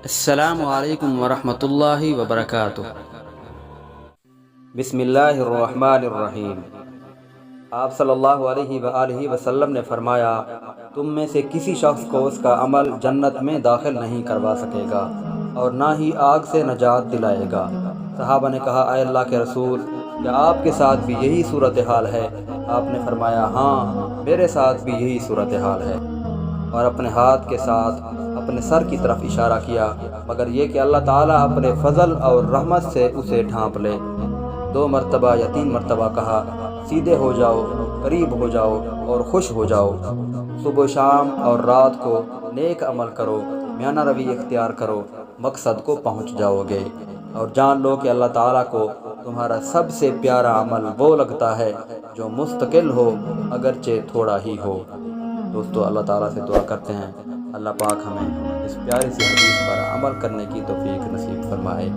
السلام علیکم ورحمۃ اللہ وبرکاتہ۔ بسم اللہ الرحمن الرحیم۔ آپ صلی اللہ علیہ وآلہ وسلم نے فرمایا، تم میں سے کسی شخص کو اس کا عمل جنت میں داخل نہیں کروا سکے گا اور نہ ہی آگ سے نجات دلائے گا۔ صحابہ نے کہا، اے اللہ کے رسول، کیا آپ کے ساتھ بھی یہی صورتحال ہے؟ آپ نے فرمایا، ہاں، میرے ساتھ بھی یہی صورتحال ہے، اور اپنے ہاتھ کے ساتھ اپنے سر کی طرف اشارہ کیا، مگر یہ کہ اللہ تعالیٰ اپنے فضل اور رحمت سے اسے ڈھانپ لے۔ 2 مرتبہ یا 3 مرتبہ کہا، سیدھے ہو جاؤ، قریب ہو جاؤ اور خوش ہو جاؤ۔ صبح شام اور رات کو نیک عمل کرو، میانہ روی اختیار کرو، مقصد کو پہنچ جاؤ گے، اور جان لو کہ اللہ تعالیٰ کو تمہارا سب سے پیارا عمل وہ لگتا ہے جو مستقل ہو، اگرچہ تھوڑا ہی ہو۔ دوستو، اللہ تعالیٰ سے دعا کرتے ہیں اللہ پاک ہمیں اس پیاری سی حدیث پر عمل کرنے کی توفیق نصیب فرمائے۔